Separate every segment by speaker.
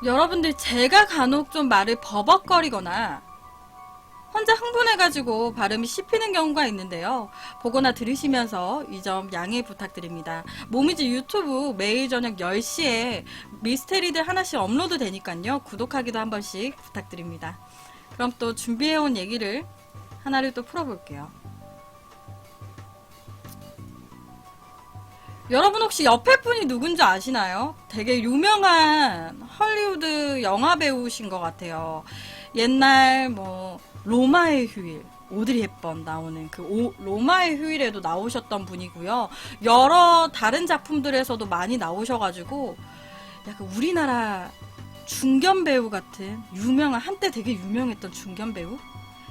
Speaker 1: 여러분들 제가 간혹 좀 말을 버벅거리거나 혼자 흥분해가지고 발음이 씹히는 경우가 있는데요. 보거나 들으시면서 이 점 양해 부탁드립니다. 모미지 유튜브 매일 저녁 10시에 미스테리들 하나씩 업로드 되니까요. 구독하기도 한 번씩 부탁드립니다. 그럼 또 준비해온 얘기를 하나를 또 풀어볼게요. 여러분 혹시 옆에 분이 누군지 아시나요? 되게 유명한 헐리우드 영화 배우신 것 같아요. 옛날 뭐 로마의 휴일, 오드리 헵번 나오는 그 로마의 휴일에도 나오셨던 분이고요. 여러 다른 작품들에서도 많이 나오셔가지고 약간 우리나라 중견 배우 같은 유명한, 한때 되게 유명했던 중견 배우?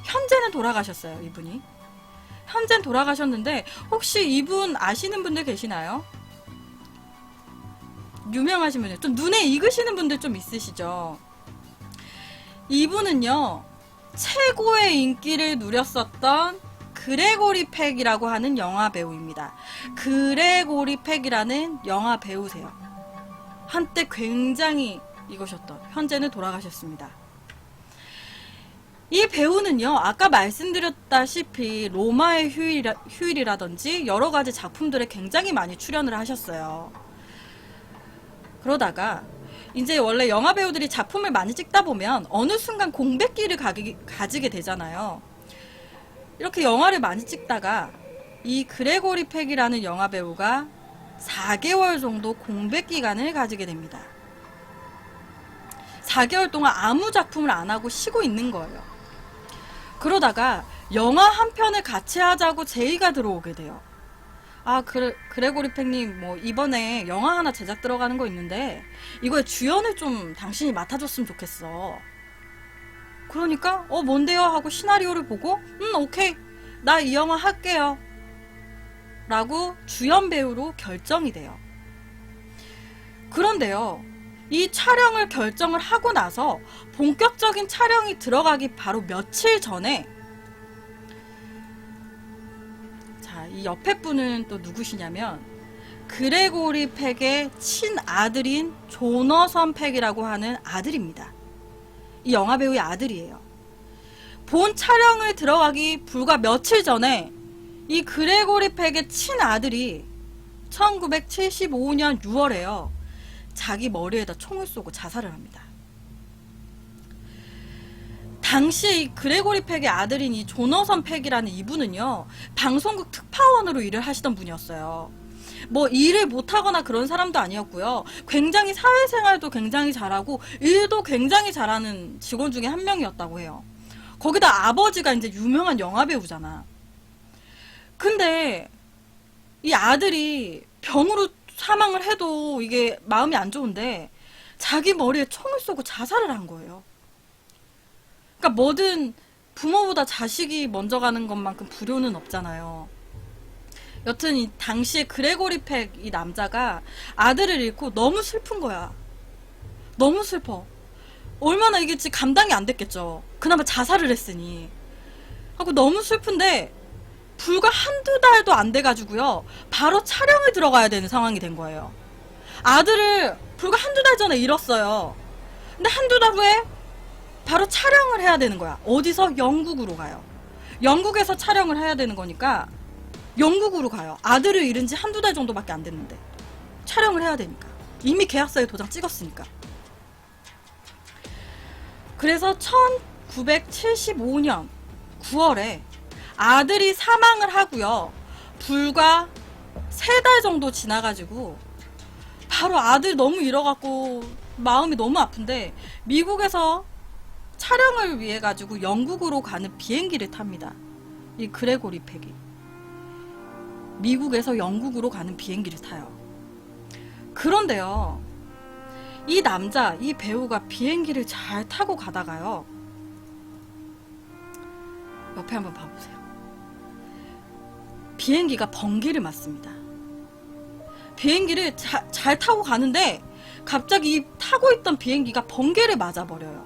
Speaker 1: 현재는 돌아가셨어요, 이분이. 현재는 돌아가셨는데 혹시 이분 아시는 분들 계시나요? 유명하신 분들, 좀 눈에 익으시는 분들 좀 있으시죠? 이분은요, 최고의 인기를 누렸었던 그레고리 팩이라고 하는 영화 배우입니다. 그레고리 팩이라는 영화 배우세요. 한때 굉장히 이거셨던, 현재는 돌아가셨습니다. 이 배우는요, 아까 말씀드렸다시피 로마의 휴일이라든지 여러 가지 작품들에 굉장히 많이 출연을 하셨어요. 그러다가 이제 원래 영화 배우들이 작품을 많이 찍다 보면 어느 순간 공백기를 가지게 되잖아요. 이렇게 영화를 많이 찍다가 이 그레고리 팩이라는 영화 배우가 4개월 정도 공백 기간을 가지게 됩니다. 4개월 동안 아무 작품을 안 하고 쉬고 있는 거예요. 그러다가 영화 한 편을 같이 하자고 제의가 들어오게 돼요. 아, 그레고리 팩님, 뭐 이번에 영화 하나 제작 들어가는 거 있는데 이거에 주연을 좀 당신이 맡아줬으면 좋겠어. 그러니까 뭔데요? 하고 시나리오를 보고 오케이, 나 이 영화 할게요 라고 주연 배우로 결정이 돼요. 그런데요, 이 촬영을 결정을 하고 나서 본격적인 촬영이 들어가기 바로 며칠 전에, 자, 이 옆에 분은 또 누구시냐면 그레고리 팩의 친아들인 조너선 팩이라고 하는 아들입니다. 이 영화배우의 아들이에요. 본 촬영을 들어가기 불과 며칠 전에 이 그레고리 팩의 친아들이 1975년 6월에요. 자기 머리에다 총을 쏘고 자살을 합니다. 당시 이 그레고리 팩의 아들인 이 조너선 팩이라는 이분은요, 방송국 특파원으로 일을 하시던 분이었어요. 뭐 일을 못하거나 그런 사람도 아니었고요. 굉장히 사회생활도 굉장히 잘하고 일도 굉장히 잘하는 직원 중에 한 명이었다고 해요. 거기다 아버지가 이제 유명한 영화배우잖아. 근데 이 아들이 병으로 사망을 해도 이게 마음이 안 좋은데 자기 머리에 총을 쏘고 자살을 한 거예요. 그러니까 뭐든 부모보다 자식이 먼저 가는 것만큼 불효는 없잖아요. 여튼 이 당시에 그레고리 팩 이 남자가 아들을 잃고 너무 슬픈 거야. 너무 슬퍼. 얼마나 이게 지금 감당이 안 됐겠죠. 그나마 자살을 했으니. 하고 너무 슬픈데 불과 한두 달도 안 돼가지고요, 바로 촬영을 들어가야 되는 상황이 된 거예요. 아들을 불과 한두 달 전에 잃었어요. 근데 한두 달 후에 바로 촬영을 해야 되는 거야. 어디서? 영국으로 가요. 영국에서 촬영을 해야 되는 거니까 영국으로 가요. 아들을 잃은 지 한두 달 정도밖에 안 됐는데 촬영을 해야 되니까. 이미 계약서에 도장 찍었으니까. 그래서 1975년 9월에 아들이 사망을 하고요, 불과 3달 정도 지나가지고 바로 아들 너무 잃어갖고 마음이 너무 아픈데 미국에서 촬영을 위해 가지고 영국으로 가는 비행기를 탑니다. 이 그레고리 팩이 미국에서 영국으로 가는 비행기를 타요. 그런데요, 이 남자, 이 배우가 비행기를 잘 타고 가다가요, 옆에 한번 봐보세요. 비행기가 번개를 맞습니다. 비행기를 잘 타고 가는데 갑자기 이 타고 있던 비행기가 번개를 맞아버려요.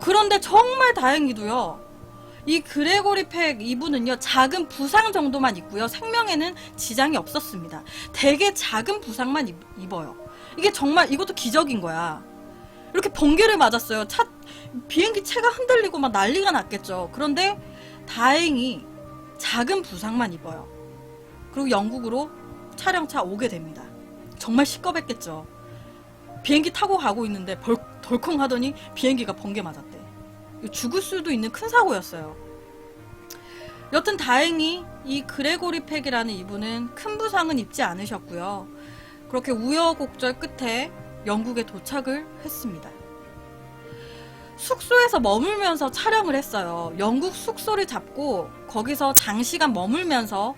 Speaker 1: 그런데 정말 다행히도요, 이 그레고리 팩 이분은요, 작은 부상 정도만 있고요, 생명에는 지장이 없었습니다. 되게 작은 부상만 입어요. 이게 정말, 이것도 기적인 거야. 이렇게 번개를 맞았어요. 비행기 채가 흔들리고 막 난리가 났겠죠. 그런데 다행히 작은 부상만 입어요. 그리고 영국으로 촬영차 오게 됩니다. 정말 시끄럽겠죠. 비행기 타고 가고 있는데 덜컹 하더니 비행기가 번개 맞았대. 죽을 수도 있는 큰 사고였어요. 여튼 다행히 이 그레고리 팩이라는 이분은 큰 부상은 입지 않으셨고요. 그렇게 우여곡절 끝에 영국에 도착을 했습니다. 숙소에서 머물면서 촬영을 했어요. 영국 숙소를 잡고 거기서 장시간 머물면서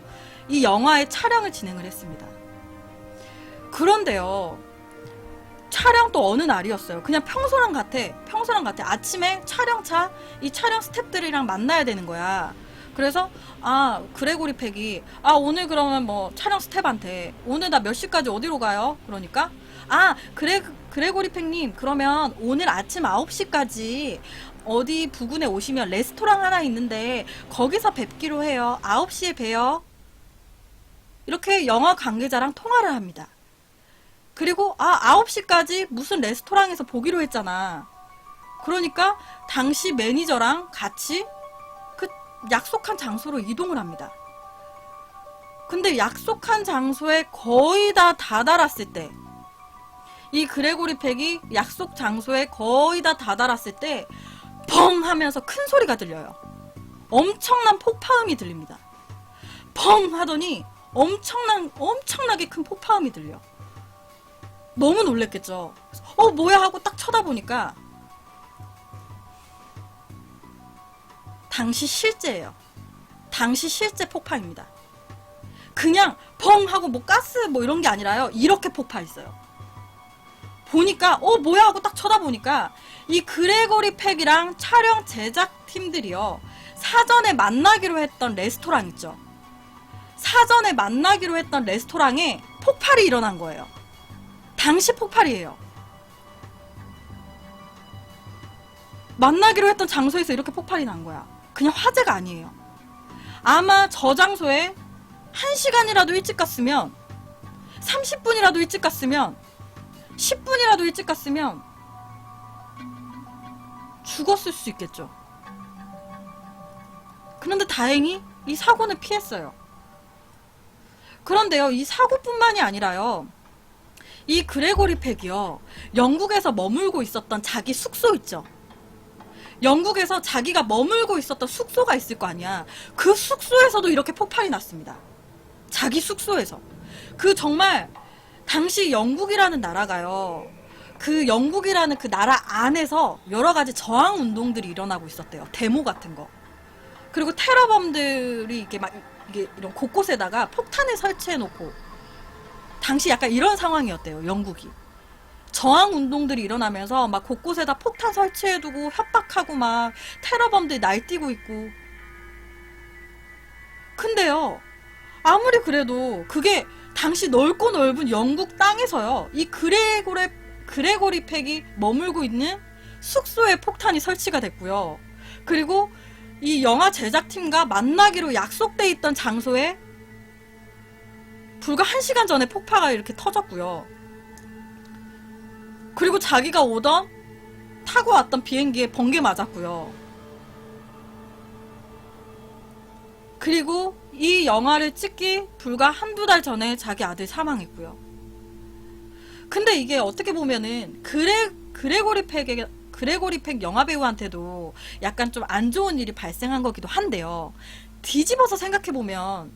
Speaker 1: 이 영화의 촬영을 진행을 했습니다. 그런데요, 촬영 또 어느 날이었어요. 그냥 평소랑 같아. 아침에 촬영차, 이 촬영 스태프들이랑 만나야 되는 거야. 그래서 그레고리 팩이 오늘 그러면 뭐 촬영 스텝한테 오늘 나 몇 시까지 어디로 가요? 그러니까 그레고리 팩님, 그러면 오늘 아침 9시까지 어디 부근에 오시면 레스토랑 하나 있는데 거기서 뵙기로 해요. 9시에 봬요. 이렇게 영화 관계자랑 통화를 합니다. 그리고 9시까지 무슨 레스토랑에서 보기로 했잖아. 그러니까 당시 매니저랑 같이 그 약속한 장소로 이동을 합니다. 근데 약속한 장소에 거의 다 다다랐을 때, 이 그레고리 팩이 약속 장소에 거의 다 다다랐을 때 펑 하면서 큰 소리가 들려요. 엄청난 폭파음이 들립니다. 펑 하더니 엄청나게 큰 폭파음이 들려. 너무 놀랬겠죠. 뭐야 하고 딱 쳐다보니까 당시 실제예요. 당시 실제 폭파입니다. 그냥 펑 하고 뭐 가스 뭐 이런 게 아니라요. 이렇게 폭파했어요. 보니까 뭐야 하고 딱 쳐다보니까 이 그레고리 팩이랑 촬영 제작 팀들이요, 사전에 만나기로 했던 레스토랑 있죠. 사전에 만나기로 했던 레스토랑에 폭발이 일어난 거예요. 당시 폭발이에요. 만나기로 했던 장소에서 이렇게 폭발이 난 거야. 그냥 화재가 아니에요. 아마 저 장소에 1시간이라도 일찍 갔으면, 30분이라도 일찍 갔으면, 10분이라도 일찍 갔으면 죽었을 수 있겠죠. 그런데 다행히 이 사고는 피했어요. 그런데요, 이 사고뿐만이 아니라요, 이 그레고리 팩이요, 영국에서 머물고 있었던 자기 숙소 있죠. 영국에서 자기가 머물고 있었던 숙소가 있을 거 아니야. 그 숙소에서도 이렇게 폭발이 났습니다. 자기 숙소에서. 정말 당시 영국이라는 나라가요, 그 영국이라는 그 나라 안에서 여러 가지 저항 운동들이 일어나고 있었대요. 데모 같은 거. 그리고 테러범들이 이게 이런 곳곳에다가 폭탄을 설치해 놓고, 당시 약간 이런 상황이었대요, 영국이. 저항 운동들이 일어나면서 막 곳곳에다 폭탄 설치해 두고 협박하고 막 테러범들이 날뛰고 있고. 근데요, 아무리 그래도 그게 당시 넓고 넓은 영국 땅에서요, 이 그레고리 팩이 머물고 있는 숙소에 폭탄이 설치가 됐고요. 그리고 이 영화 제작팀과 만나기로 약속돼 있던 장소에 불과 1시간 전에 폭파가 이렇게 터졌고요. 그리고 자기가 타고 왔던 비행기에 번개 맞았고요. 그리고 이 영화를 찍기 불과 한두 달 전에 자기 아들 사망했고요. 근데 이게 어떻게 보면은 그레고리 팩 영화배우한테도 약간 좀 안 좋은 일이 발생한 거기도 한데요. 뒤집어서 생각해보면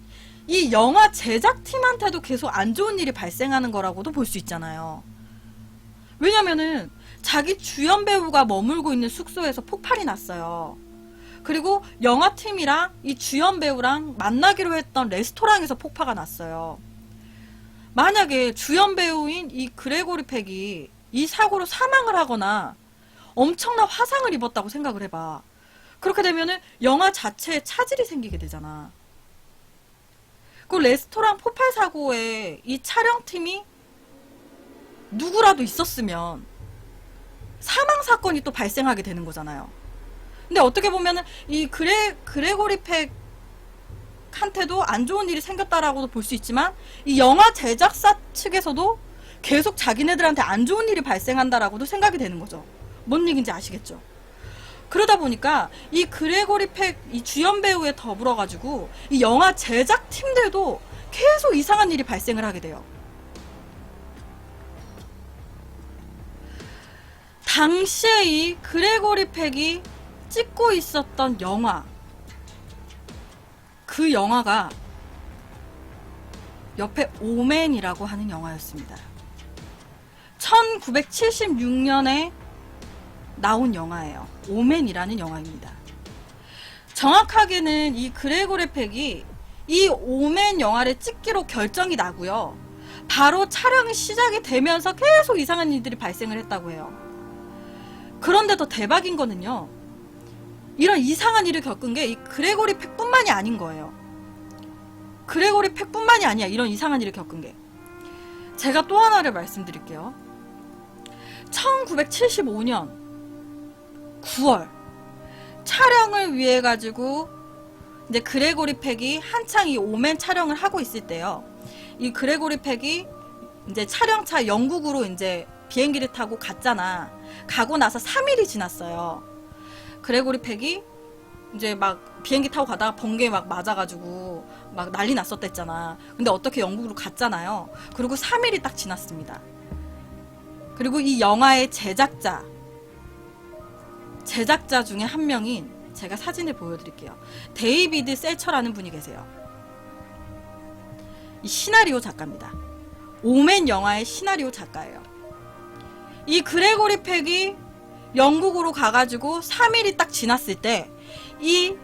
Speaker 1: 이 영화 제작팀한테도 계속 안 좋은 일이 발생하는 거라고도 볼 수 있잖아요. 왜냐면은 자기 주연 배우가 머물고 있는 숙소에서 폭발이 났어요. 그리고 영화팀이랑 이 주연 배우랑 만나기로 했던 레스토랑에서 폭파가 났어요. 만약에 주연 배우인 이 그레고리 팩이 이 사고로 사망을 하거나 엄청난 화상을 입었다고 생각을 해봐. 그렇게 되면은 영화 자체에 차질이 생기게 되잖아. 그 레스토랑 폭발 사고에 이 촬영팀이 누구라도 있었으면 사망 사건이 또 발생하게 되는 거잖아요. 근데 어떻게 보면은 이 그레고리 팩한테도 안 좋은 일이 생겼다라고도 볼 수 있지만, 이 영화 제작사 측에서도 계속 자기네들한테 안 좋은 일이 발생한다라고도 생각이 되는 거죠. 뭔 얘기인지 아시겠죠? 그러다 보니까 이 그레고리 팩 이 주연 배우에 더불어 가지고 이 영화 제작 팀들도 계속 이상한 일이 발생을 하게 돼요. 당시에 이 그레고리 팩이 찍고 있었던 영화, 그 영화가 옆에 오맨이라고 하는 영화였습니다. 1976년에 나온 영화예요. 오맨이라는 영화입니다. 정확하게는 이 그레고리 팩이 이 오맨 영화를 찍기로 결정이 나고요. 바로 촬영이 시작이 되면서 계속 이상한 일들이 발생을 했다고 해요. 그런데 더 대박인 거는요. 이런 이상한 일을 겪은 게 이 그레고리 팩뿐만이 아닌 거예요. 그레고리 팩뿐만이 아니야. 이런 이상한 일을 겪은 게. 제가 또 하나를 말씀드릴게요. 1975년 9월 촬영을 위해 가지고 이제 그레고리 팩이 한창 이 오맨 촬영을 하고 있을 때요. 이 그레고리 팩이 이제 촬영차 영국으로 이제 비행기를 타고 갔잖아. 가고 나서 3일이 지났어요. 그레고리 팩이 이제 막 비행기 타고 가다가 번개에 막 맞아가지고 막 난리 났었댔잖아. 근데 어떻게 영국으로 갔잖아요. 그리고 3일이 딱 지났습니다. 그리고 이 영화의 제작자 중에 한 명인, 제가 사진을 보여드릴게요. 데이비드 셀처라는 분이 계세요. 이 시나리오 작가입니다. 오맨 영화의 시나리오 작가예요. 이 그레고리 팩이 영국으로 가가지고 3일이 딱 지났을 때 이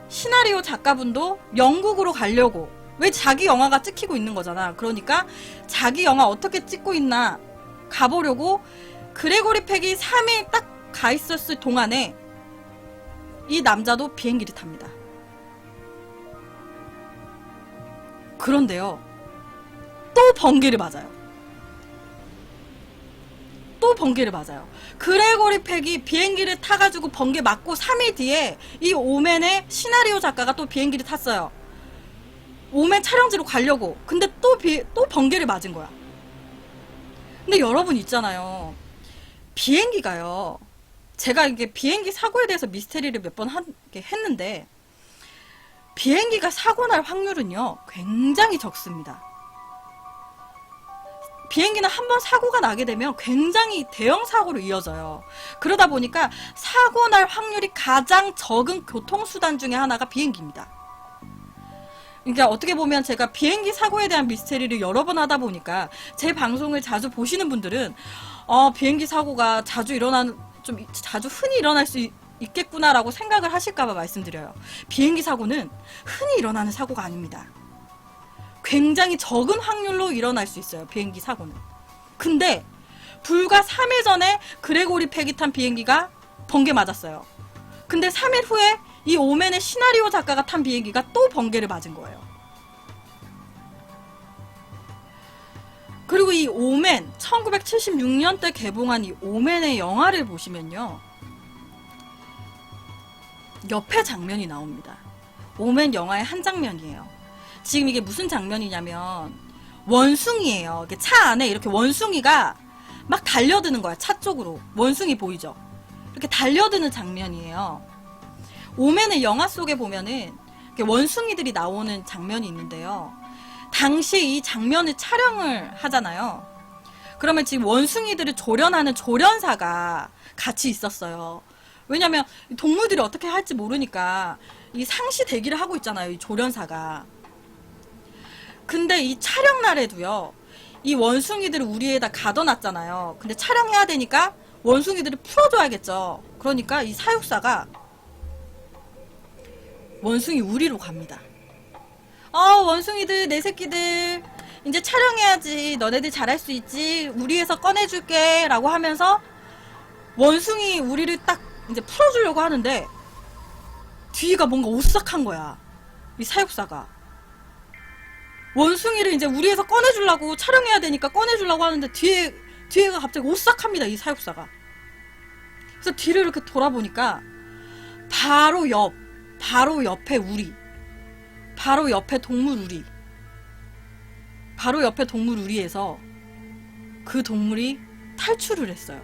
Speaker 1: 시나리오 작가분도 영국으로 가려고, 왜 자기 영화가 찍히고 있는 거잖아. 그러니까 자기 영화 어떻게 찍고 있나 가보려고 그레고리 팩이 3일 딱 가 있었을 동안에 이 남자도 비행기를 탑니다. 그런데요, 또 번개를 맞아요. 또 번개를 맞아요. 그레고리 팩이 비행기를 타가지고 번개 맞고 3일 뒤에 이 오맨의 시나리오 작가가 또 비행기를 탔어요. 오맨 촬영지로 가려고. 근데 또 번개를 맞은 거야. 근데 여러분 있잖아요. 비행기가요. 제가 이게 비행기 사고에 대해서 미스테리를 몇 번 했는데, 비행기가 사고 날 확률은요, 굉장히 적습니다. 비행기는 한번 사고가 나게 되면 굉장히 대형 사고로 이어져요. 그러다 보니까 사고 날 확률이 가장 적은 교통수단 중에 하나가 비행기입니다. 그러니까 어떻게 보면 제가 비행기 사고에 대한 미스테리를 여러 번 하다 보니까 제 방송을 자주 보시는 분들은 비행기 사고가 좀 자주 흔히 일어날 수 있겠구나라고 생각을 하실까봐 말씀드려요. 비행기 사고는 흔히 일어나는 사고가 아닙니다. 굉장히 적은 확률로 일어날 수 있어요. 비행기 사고는. 근데 불과 3일 전에 그레고리 팩이 탄 비행기가 번개 맞았어요. 근데 3일 후에 이 오맨의 시나리오 작가가 탄 비행기가 또 번개를 맞은 거예요. 그리고 이 오맨, 1976년대 개봉한 이 오맨의 영화를 보시면요, 옆에 장면이 나옵니다. 오맨 영화의 한 장면이에요. 지금 이게 무슨 장면이냐면 원숭이에요. 이게 차 안에 이렇게 원숭이가 막 달려드는 거야. 차 쪽으로. 원숭이 보이죠? 이렇게 달려드는 장면이에요. 오맨의 영화 속에 보면은 이렇게 원숭이들이 나오는 장면이 있는데요. 당시 이 장면을 촬영을 하잖아요. 그러면 지금 원숭이들을 조련하는 조련사가 같이 있었어요. 왜냐면 동물들이 어떻게 할지 모르니까 이 상시 대기를 하고 있잖아요. 이 조련사가. 근데 이 촬영 날에도요, 이 원숭이들을 우리에다 가둬놨잖아요. 근데 촬영해야 되니까 원숭이들을 풀어줘야겠죠. 그러니까 이 사육사가 원숭이 우리로 갑니다. 원숭이들, 내 새끼들, 이제 촬영해야지. 너네들 잘할 수 있지. 우리에서 꺼내줄게. 라고 하면서 원숭이 우리를 딱 이제 풀어주려고 하는데, 뒤가 뭔가 오싹한 거야. 이 사육사가. 원숭이를 이제 우리에서 꺼내주려고, 촬영해야 되니까 꺼내주려고 하는데, 뒤에가 갑자기 오싹합니다. 이 사육사가. 그래서 뒤를 이렇게 돌아보니까, 바로 옆에 우리. 바로 옆에 동물 우리에서 그 동물이 탈출을 했어요.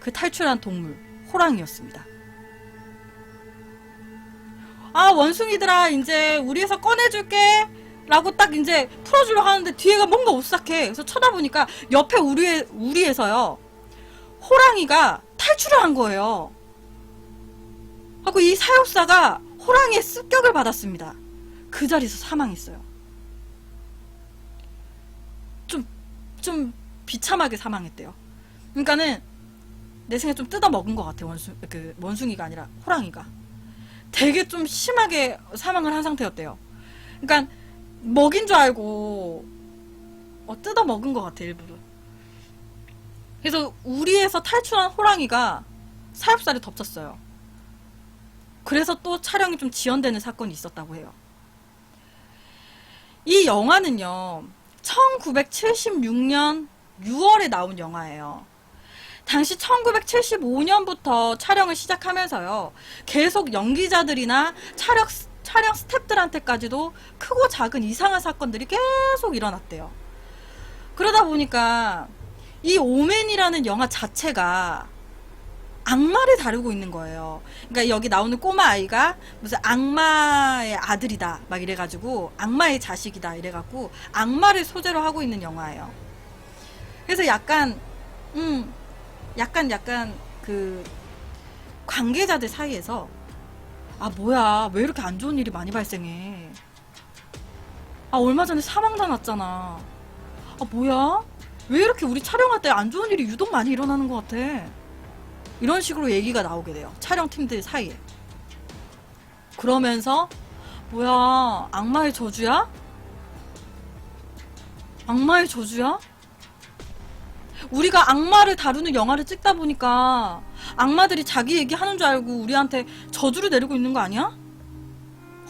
Speaker 1: 그 탈출한 동물, 호랑이였습니다. 아, 원숭이들아, 이제 우리에서 꺼내줄게 라고 딱 이제 풀어주려고 하는데 뒤에가 뭔가 오싹해. 그래서 쳐다보니까 옆에 우리에서요, 호랑이가 탈출을 한 거예요. 하고 이 사육사가 호랑이의 습격을 받았습니다. 그 자리에서 사망했어요. 좀 비참하게 사망했대요. 그러니까는 내 생각에 좀 뜯어먹은 것 같아. 원숭이가 아니라 호랑이가. 되게 좀 심하게 사망을 한 상태였대요. 그러니까 먹인 줄 알고 뜯어먹은 것 같아, 일부러. 그래서 우리에서 탈출한 호랑이가 사육사를 덮쳤어요. 그래서 또 촬영이 좀 지연되는 사건이 있었다고 해요. 이 영화는요, 1976년 6월에 나온 영화예요. 당시 1975년부터 촬영을 시작하면서요, 계속 연기자들이나 촬영 스태프들한테까지도 크고 작은 이상한 사건들이 계속 일어났대요. 그러다 보니까 이 오맨이라는 영화 자체가 악마를 다루고 있는 거예요. 그러니까 여기 나오는 꼬마 아이가 무슨 악마의 아들이다 막 이래가지고, 악마의 자식이다 이래갖고 악마를 소재로 하고 있는 영화예요. 그래서 약간 그 관계자들 사이에서, 아 뭐야 왜 이렇게 안 좋은 일이 많이 발생해, 아 얼마 전에 사망자 났잖아, 아 뭐야 왜 이렇게 우리 촬영할 때 안 좋은 일이 유독 많이 일어나는 것 같아, 이런 식으로 얘기가 나오게 돼요. 촬영팀들 사이에. 그러면서 뭐야 악마의 저주야? 악마의 저주야? 우리가 악마를 다루는 영화를 찍다 보니까 악마들이 자기 얘기하는 줄 알고 우리한테 저주를 내리고 있는 거 아니야?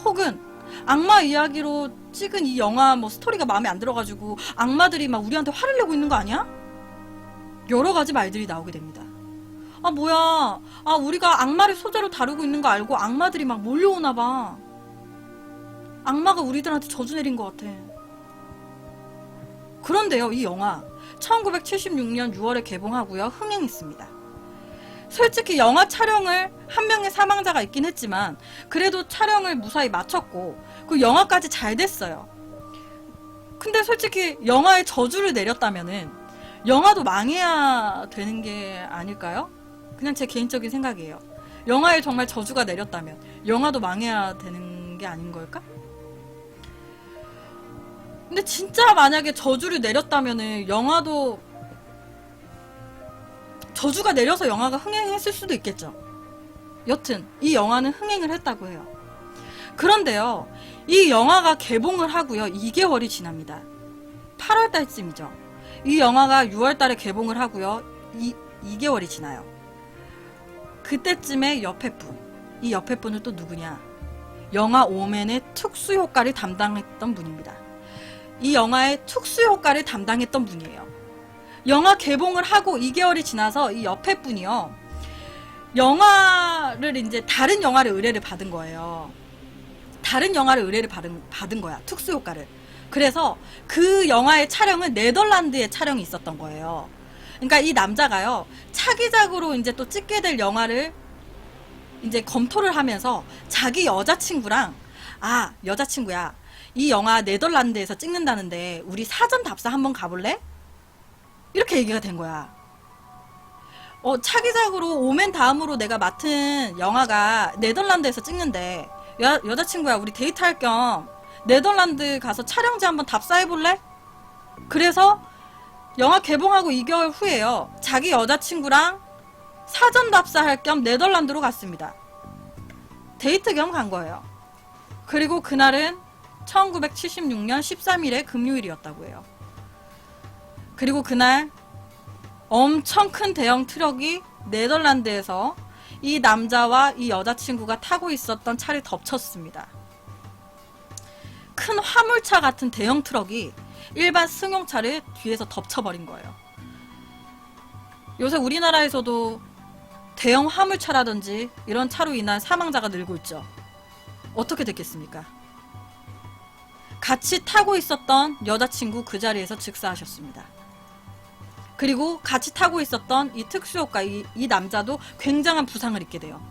Speaker 1: 혹은 악마 이야기로 찍은 이 영화 뭐 스토리가 마음에 안 들어가지고 악마들이 막 우리한테 화를 내고 있는 거 아니야? 여러 가지 말들이 나오게 됩니다. 아 뭐야, 아 우리가 악마를 소재로 다루고 있는 거 알고 악마들이 막 몰려오나 봐. 악마가 우리들한테 저주 내린 것 같아. 그런데요, 이 영화 1976년 6월에 개봉하고요, 흥행했습니다. 솔직히 영화 촬영을 한 명의 사망자가 있긴 했지만 그래도 촬영을 무사히 마쳤고 그 영화까지 잘 됐어요. 근데 솔직히 영화에 저주를 내렸다면은 영화도 망해야 되는 게 아닐까요? 그냥 제 개인적인 생각이에요. 영화에 정말 저주가 내렸다면 영화도 망해야 되는 게 아닌 걸까? 근데 진짜 만약에 저주를 내렸다면은 영화도 저주가 내려서 영화가 흥행했을 수도 있겠죠. 여튼 이 영화는 흥행을 했다고 해요. 그런데요, 이 영화가 개봉을 하고요 2개월이 지납니다. 8월달쯤이죠. 이 영화가 6월달에 개봉을 하고요 2개월이 지나요. 그때쯤에 옆에 분, 이 옆에 분은 또 누구냐, 영화 오맨의 특수효과를 담당했던 분입니다. 이 영화의 특수효과를 담당했던 분이에요. 영화 개봉을 하고 2개월이 지나서 이 옆에 분이요, 영화를 이제 다른 영화를 의뢰를 받은 거예요. 다른 영화를 의뢰를 받은 거야, 특수효과를. 그래서 그 영화의 촬영은 네덜란드에 촬영이 있었던 거예요. 그러니까 이 남자가요, 차기작으로 이제 또 찍게 될 영화를 이제 검토를 하면서 자기 여자친구랑, 아 여자친구야, 이 영화 네덜란드에서 찍는다는데 우리 사전 답사 한번 가볼래? 이렇게 얘기가 된 거야. 차기작으로 오맨 다음으로 내가 맡은 영화가 네덜란드에서 찍는데 여자친구야 우리 데이트할 겸 네덜란드 가서 촬영지 한번 답사해볼래? 그래서 영화 개봉하고 2개월 후에요, 자기 여자친구랑 사전 답사할 겸 네덜란드로 갔습니다. 데이트 겸 간 거예요. 그리고 그날은 1976년 13일의 금요일이었다고 해요. 그리고 그날 엄청 큰 대형 트럭이 네덜란드에서 이 남자와 이 여자친구가 타고 있었던 차를 덮쳤습니다. 큰 화물차 같은 대형 트럭이 일반 승용차를 뒤에서 덮쳐버린 거예요. 요새 우리나라에서도 대형 화물차라든지 이런 차로 인한 사망자가 늘고 있죠. 어떻게 됐겠습니까? 같이 타고 있었던 여자친구 그 자리에서 즉사하셨습니다. 그리고 같이 타고 있었던 이 특수효과 이 남자도 굉장한 부상을 입게 돼요.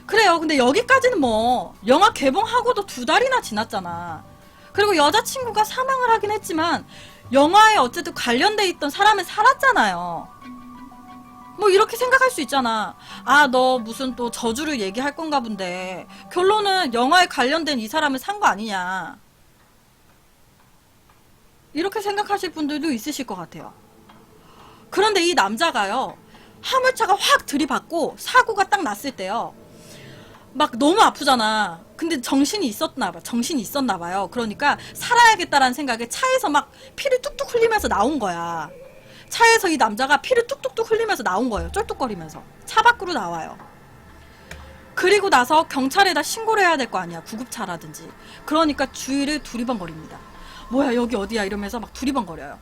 Speaker 1: 그래요. 근데 여기까지는 뭐 영화 개봉하고도 2달이나 지났잖아. 그리고 여자친구가 사망을 하긴 했지만 영화에 어쨌든 관련돼 있던 사람은 살았잖아요. 뭐 이렇게 생각할 수 있잖아. 아, 너 무슨 또 저주를 얘기할 건가 본데 결론은 영화에 관련된 이 사람을 산 거 아니냐. 이렇게 생각하실 분들도 있으실 것 같아요. 그런데 이 남자가요, 화물차가 확 들이받고 사고가 딱 났을 때요, 막 너무 아프잖아. 근데 정신이 있었나 봐요. 그러니까 살아야겠다라는 생각에 차에서 막 피를 뚝뚝 흘리면서 나온 거야. 차에서 이 남자가 피를 뚝뚝뚝 흘리면서 나온 거예요. 쩔뚝거리면서 차 밖으로 나와요. 그리고 나서 경찰에다 신고를 해야 될 거 아니야. 구급차라든지. 그러니까 주위를 두리번거립니다. 뭐야 여기 어디야 이러면서 막 두리번거려요.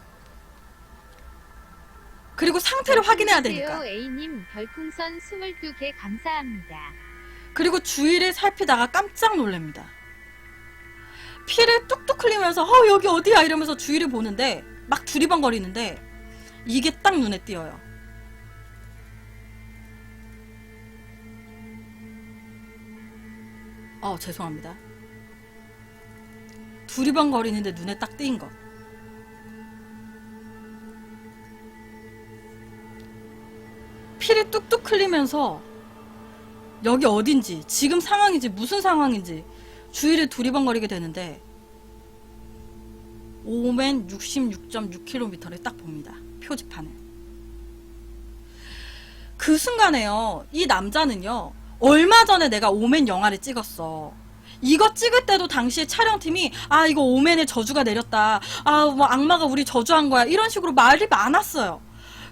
Speaker 1: 그리고 상태를 확인해야 되니까.
Speaker 2: A님 별풍선 22개 감사합니다.
Speaker 1: 그리고 주위를 살피다가 깜짝 놀랍니다. 피를 뚝뚝 흘리면서 여기 어디야 이러면서 주위를 보는데 막 두리번거리는데 이게 딱 눈에 띄어요. 죄송합니다. 두리번거리는데 눈에 딱 띄인 것. 피를 뚝뚝 흘리면서 여기 어딘지, 지금 상황인지, 무슨 상황인지 주위를 두리번거리게 되는데 오맨 66.6km를 딱 봅니다. 표지판을. 그 순간에요, 이 남자는요, 얼마 전에 내가 오맨 영화를 찍었어. 이거 찍을 때도 당시에 촬영팀이 이거 오맨의 저주가 내렸다. 뭐 악마가 우리 저주한 거야. 이런 식으로 말이 많았어요.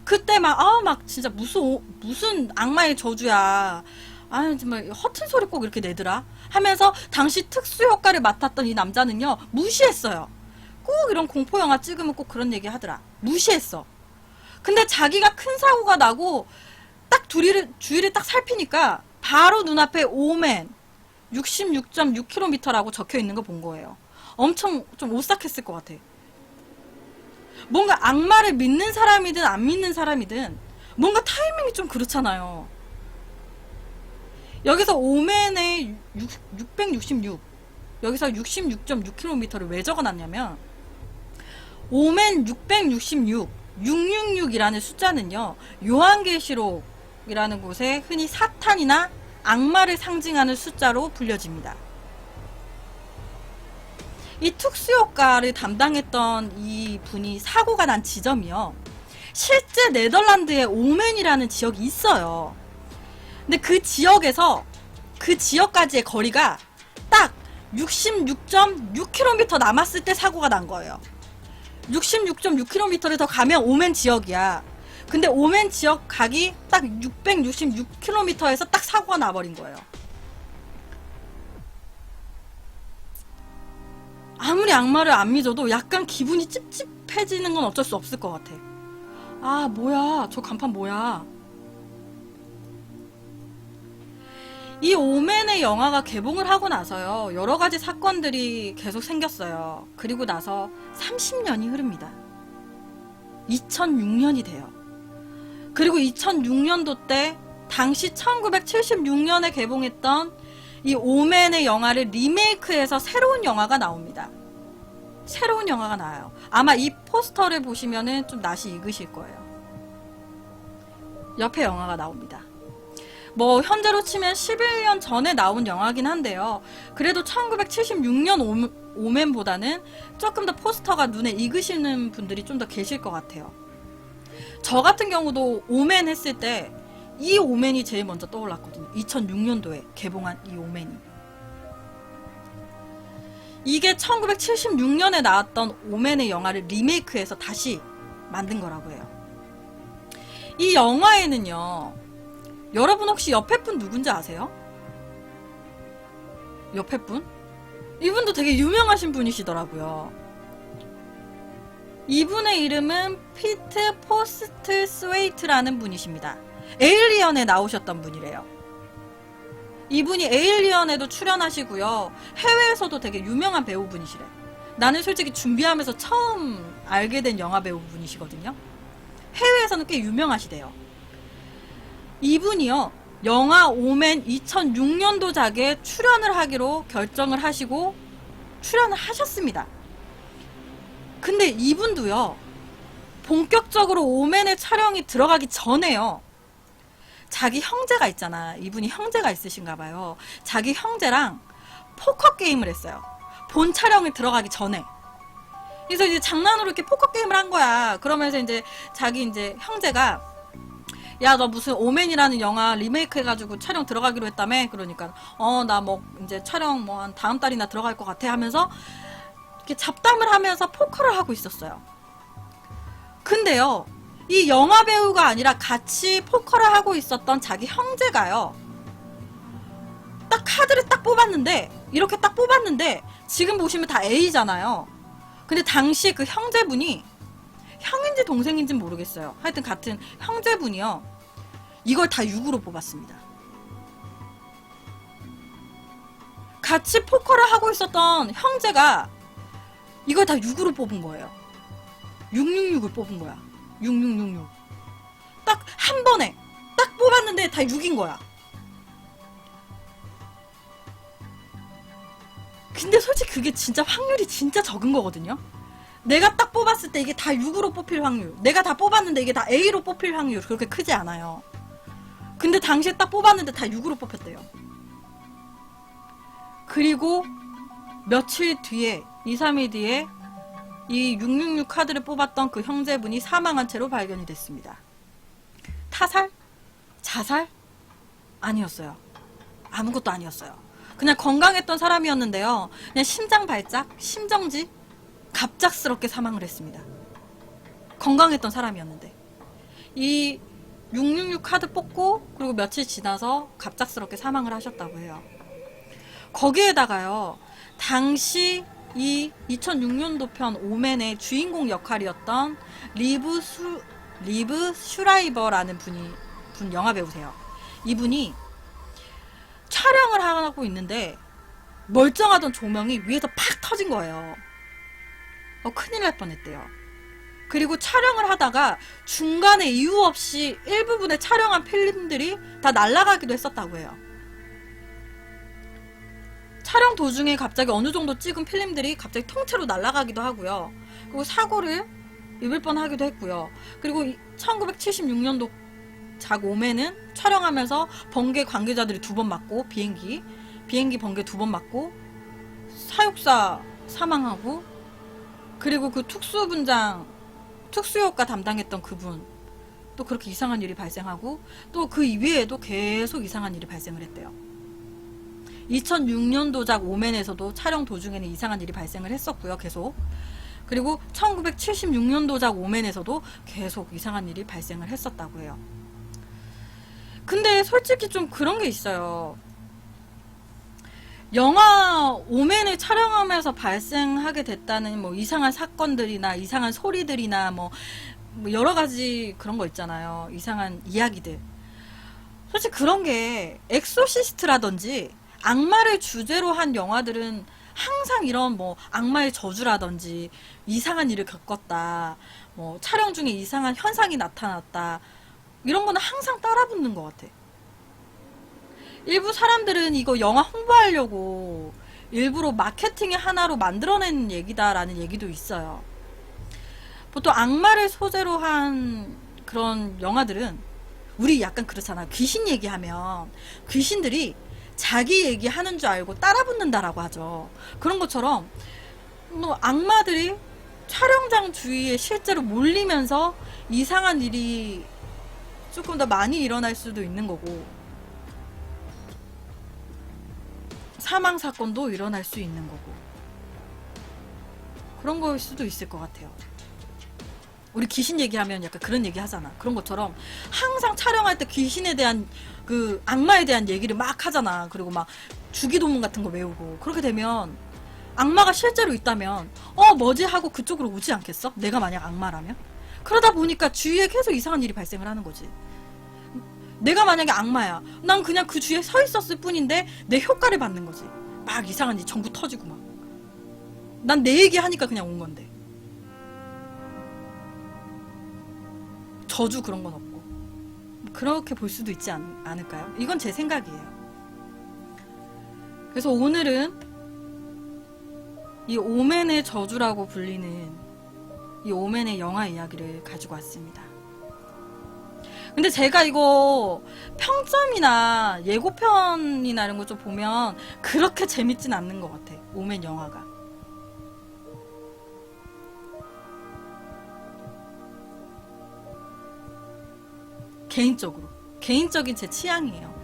Speaker 1: 그때 막 진짜 무슨 악마의 저주야. 정말 허튼 소리 꼭 이렇게 내더라 하면서 당시 특수효과를 맡았던 이 남자는요, 무시했어요. 꼭 이런 공포영화 찍으면 꼭 그런 얘기 하더라. 무시했어. 근데 자기가 큰 사고가 나고 딱 주위를 딱 살피니까 바로 눈앞에 오맨 66.6km라고 적혀 있는 거 본 거예요. 엄청 좀 오싹했을 것 같아. 뭔가 악마를 믿는 사람이든 안 믿는 사람이든 뭔가 타이밍이 좀 그렇잖아요. 여기서 오맨의 666, 여기서 66.6km를 왜 적어놨냐면 오맨 666, 666이라는 숫자는요, 요한계시록이라는 곳에 흔히 사탄이나 악마를 상징하는 숫자로 불려집니다. 이 특수효과를 담당했던 이 분이 사고가 난 지점이요, 실제 네덜란드에 오맨이라는 지역이 있어요. 근데 그 지역까지의 거리가 딱 66.6km 남았을 때 사고가 난 거예요. 66.6km를 더 가면 오맨 지역이야. 근데 오맨 지역 가기 딱 666km에서 딱 사고가 나버린 거예요. 아무리 악마를 안 믿어도 약간 기분이 찝찝해지는 건 어쩔 수 없을 것 같아. 뭐야, 저 간판 뭐야. 이 오맨의 영화가 개봉을 하고 나서요, 여러 가지 사건들이 계속 생겼어요. 그리고 나서 30년이 흐릅니다. 2006년이 돼요. 그리고 2006년도 때 당시 1976년에 개봉했던 이 오맨의 영화를 리메이크해서 새로운 영화가 나옵니다. 새로운 영화가 나와요. 아마 이 포스터를 보시면은 좀 낯이 익으실 거예요. 옆에 영화가 나옵니다. 뭐 현재로 치면 11년 전에 나온 영화긴 한데요. 그래도 1976년 오맨보다는 조금 더 포스터가 눈에 익으시는 분들이 좀 더 계실 것 같아요. 저 같은 경우도 오맨 했을 때 이 오맨이 제일 먼저 떠올랐거든요. 2006년도에 개봉한 이 오맨이. 이게 1976년에 나왔던 오맨의 영화를 리메이크해서 다시 만든 거라고 해요. 이 영화에는요, 여러분 혹시 옆에 분 누군지 아세요? 옆에 분? 이분도 되게 유명하신 분이시더라고요. 이분의 이름은 피트 포스트 스웨이트라는 분이십니다. 에일리언에 나오셨던 분이래요. 이분이 에일리언에도 출연하시고요, 해외에서도 되게 유명한 배우분이시래. 나는 솔직히 준비하면서 처음 알게 된 영화 배우분이시거든요. 해외에서는 꽤 유명하시대요. 이분이요, 영화 오맨 2006년도작에 출연을 하기로 결정을 하시고 출연을 하셨습니다. 근데 이분도요, 본격적으로 오맨의 촬영이 들어가기 전에요, 자기 형제가 있잖아. 이분이 형제가 있으신가 봐요. 자기 형제랑 포커 게임을 했어요. 본 촬영을 들어가기 전에. 그래서 이제 장난으로 이렇게 포커 게임을 한 거야. 그러면서 이제 자기 이제 형제가, 야, 너 무슨 오맨이라는 영화 리메이크 해가지고 촬영 들어가기로 했다며? 그러니까, 나 뭐 이제 촬영 뭐 한 다음 달이나 들어갈 것 같아 하면서 이렇게 잡담을 하면서 포커를 하고 있었어요. 근데요, 이 영화 배우가 아니라 같이 포커를 하고 있었던 자기 형제가요, 딱 카드를 딱 뽑았는데, 이렇게 딱 뽑았는데, 지금 보시면 다 A잖아요. 근데 당시 그 형제분이, 형인지 동생인지 모르겠어요. 하여튼 같은 형제분이요, 이걸 다 6으로 뽑았습니다. 같이 포커를 하고 있었던 형제가 이걸 다 6으로 뽑은 거예요. 666을 뽑은 거야. 6666. 딱 한 번에 딱 뽑았는데 다 6인 거야. 근데 솔직히 그게 진짜 확률이 진짜 적은 거거든요. 내가 딱 뽑았을 때 이게 다 6으로 뽑힐 확률, 내가 다 뽑았는데 이게 다 A로 뽑힐 확률 그렇게 크지 않아요. 근데 당시에 딱 뽑았는데 다 6으로 뽑혔대요. 그리고 며칠 뒤에, 2, 3일 뒤에 이 666 카드를 뽑았던 그 형제분이 사망한 채로 발견이 됐습니다. 타살? 자살? 아니었어요. 아무것도 아니었어요. 그냥 건강했던 사람이었는데요, 그냥 심장 발작, 심정지, 갑작스럽게 사망을 했습니다. 건강했던 사람이었는데. 이 666 카드 뽑고 그리고 며칠 지나서 갑작스럽게 사망을 하셨다고 해요. 거기에다가요, 당시 이 2006년도 편 오맨의 주인공 역할이었던 리브 슈라이버라는 분 영화 배우세요. 이분이 촬영을 하고 있는데 멀쩡하던 조명이 위에서 팍 터진 거예요. 큰일 날 뻔했대요. 그리고 촬영을 하다가 중간에 이유 없이 일부분에 촬영한 필름들이 다 날아가기도 했었다고 해요. 촬영 도중에 갑자기 어느 정도 찍은 필름들이 갑자기 통째로 날아가기도 하고요. 그리고 사고를 입을 뻔하기도 했고요. 그리고 1976년도 작 오맨은 촬영하면서 번개 관계자들이 2번 맞고, 비행기 번개 2번 맞고, 사육사 사망하고, 그리고 그 특수효과 담당했던 그분 또 그렇게 이상한 일이 발생하고, 또 그 이외에도 계속 이상한 일이 발생을 했대요. 2006년도작 오맨에서도 촬영 도중에는 이상한 일이 발생을 했었고요, 계속. 그리고 1976년도작 오맨에서도 계속 이상한 일이 발생을 했었다고 해요. 근데 솔직히 좀 그런 게 있어요. 영화 오맨을 촬영하면서 발생하게 됐다는 뭐 이상한 사건들이나 이상한 소리들이나 뭐 여러 가지 그런 거 있잖아요. 이상한 이야기들. 솔직히 그런 게 엑소시스트라든지 악마를 주제로 한 영화들은 항상 이런 뭐 악마의 저주라든지 이상한 일을 겪었다, 뭐 촬영 중에 이상한 현상이 나타났다, 이런 거는 항상 따라붙는 것 같아. 일부 사람들은 이거 영화 홍보하려고 일부러 마케팅의 하나로 만들어낸 얘기다라는 얘기도 있어요. 보통 악마를 소재로 한 그런 영화들은 우리 약간 그렇잖아. 귀신 얘기하면 귀신들이 자기 얘기하는 줄 알고 따라붙는다라고 하죠. 그런 것처럼 뭐 악마들이 촬영장 주위에 실제로 몰리면서 이상한 일이 조금 더 많이 일어날 수도 있는 거고, 사망 사건도 일어날 수 있는 거고, 그런 거일 수도 있을 것 같아요. 우리 귀신 얘기하면 약간 그런 얘기 하잖아. 그런 것처럼 항상 촬영할 때 귀신에 대한 그 악마에 대한 얘기를 막 하잖아. 그리고 막 주기도문 같은 거 외우고. 그렇게 되면 악마가 실제로 있다면 뭐지 하고 그쪽으로 오지 않겠어? 내가 만약 악마라면? 그러다 보니까 주위에 계속 이상한 일이 발생을 하는 거지. 내가 만약에 악마야, 난 그냥 그 주위에 서 있었을 뿐인데 내 효과를 받는 거지. 막 이상한 일 전부 터지고 막. 난 내 얘기 하니까 그냥 온 건데. 저주 그런 건 없고. 그렇게 볼 수도 있지 않을까요? 이건 제 생각이에요. 그래서 오늘은 이 오맨의 저주라고 불리는 이 오맨의 영화 이야기를 가지고 왔습니다. 근데 제가 이거 평점이나 예고편이나 이런 거 좀 보면 그렇게 재밌진 않는 것 같아. 오맨 영화가. 개인적으로. 개인적인 제 취향이에요.